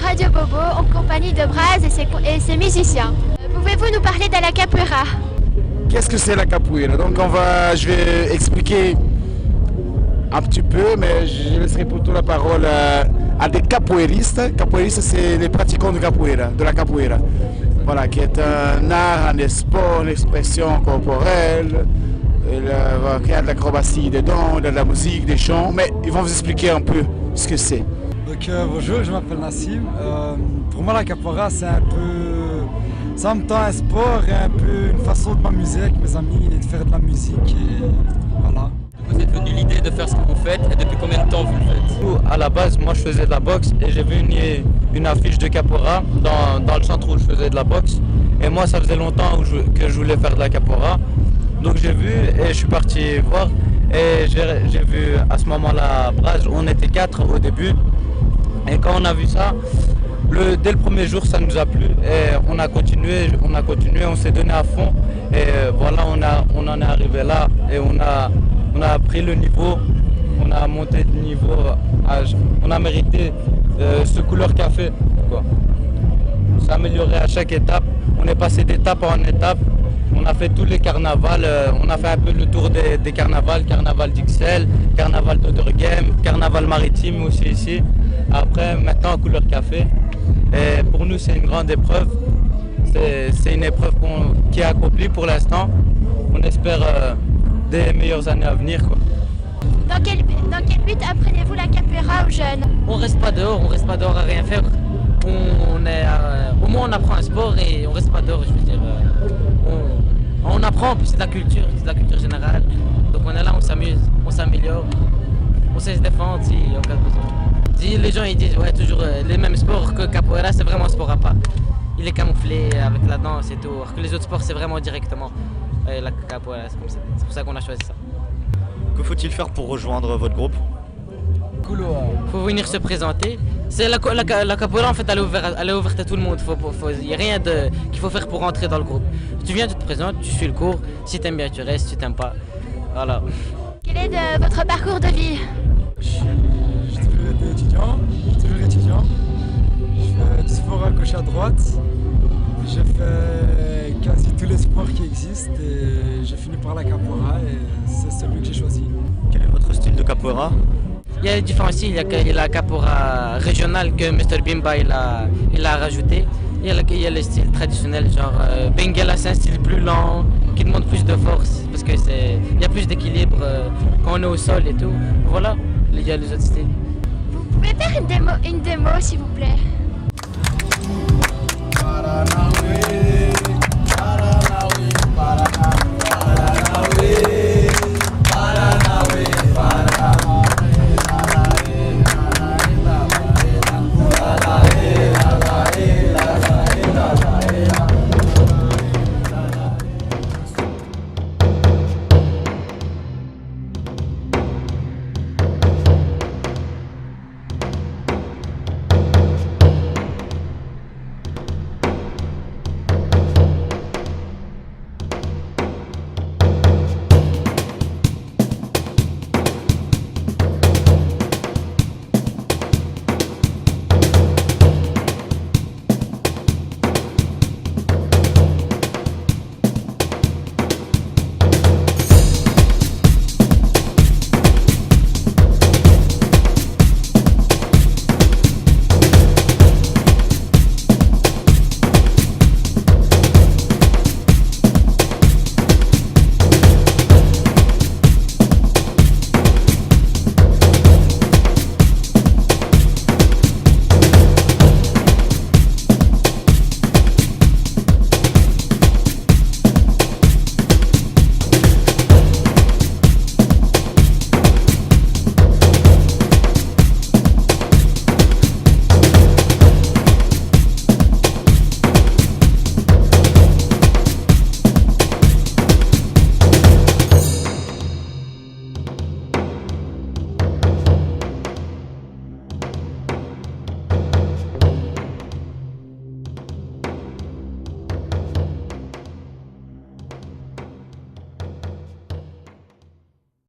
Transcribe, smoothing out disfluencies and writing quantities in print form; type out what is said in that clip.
Radio Bobo en compagnie de Braz et ses musiciens. Pouvez-vous nous parler de la capoeira? Qu'est-ce que c'est la capoeira? Donc je vais expliquer un petit peu, mais je laisserai plutôt la parole à des capoeiristes. Capoeiristes, c'est les pratiquants de la capoeira. Voilà, qui est un art, un sport, une expression corporelle. Il y a de l'acrobatie dedans, de la musique, des chants, mais ils vont vous expliquer un peu ce que c'est. Donc bonjour, je m'appelle Nassim. Pour moi la capoeira c'est en même temps un sport et un peu une façon de m'amuser avec mes amis et de faire de la musique et voilà. Vous êtes venu l'idée de faire ce que vous faites et depuis combien de temps vous le faites? À la base, moi je faisais de la boxe et j'ai vu une affiche de capoeira dans le centre où je faisais de la boxe. Et moi ça faisait longtemps que je voulais faire de la capoeira. Donc j'ai vu et je suis parti voir et j'ai vu à ce moment-là Braz, on était 4 au début. Et quand on a vu ça, dès le premier jour ça nous a plu et on a continué, on s'est donné à fond et voilà on en est arrivé là et on a pris le niveau, on a monté de niveau, on a mérité ce couleur café quoi. On s'est amélioré à chaque étape, on est passé d'étape en étape, on a fait tous les carnavals, on a fait un peu le tour des carnavals, carnaval d'Ixelles, carnaval d'Oderghem, carnaval maritime aussi ici. Après, maintenant, couleur café. Et pour nous, c'est une grande épreuve. C'est une épreuve qui est accomplie pour l'instant. On espère des meilleures années à venir, quoi. Dans quel but apprenez-vous la capoeira aux jeunes? On reste pas dehors à rien faire. Au moins on apprend un sport et on reste pas dehors, je veux dire. On apprend, puis c'est de la culture générale. Donc on est là, on s'amuse, on s'améliore, on sait se défendre si en cas de besoin. Les gens ils disent ouais toujours les mêmes sports que capoeira, c'est vraiment un sport à part. Il est camouflé avec la danse et tout, alors que les autres sports c'est vraiment directement. Et la capoeira c'est comme ça, c'est pour ça qu'on a choisi ça. Que faut-il faire pour rejoindre votre groupe? Faut venir se présenter. C'est la capoeira en fait elle est ouverte à tout le monde. Il n'y a rien qu'il faut faire pour rentrer dans le groupe. Tu viens, tu te présentes, tu suis le cours. Si t'aimes bien tu restes, si tu t'aimes pas, voilà. Quel est votre parcours de vie? J'ai toujours été étudiant. Je fais du sport à gauche à droite. J'ai fait quasi tous les sports qui existent et j'ai fini par la capoeira et c'est celui que j'ai choisi. Quel est votre style de capoeira? Il y a différents styles, il y a la capoeira régionale que Mr Bimba il a rajouté. Il y a le style traditionnel, genre Benguela c'est un style plus lent, qui demande plus de force, parce que il y a plus d'équilibre quand on est au sol et tout. Voilà, il y a les autres styles. Vous pouvez faire une démo s'il vous plaît?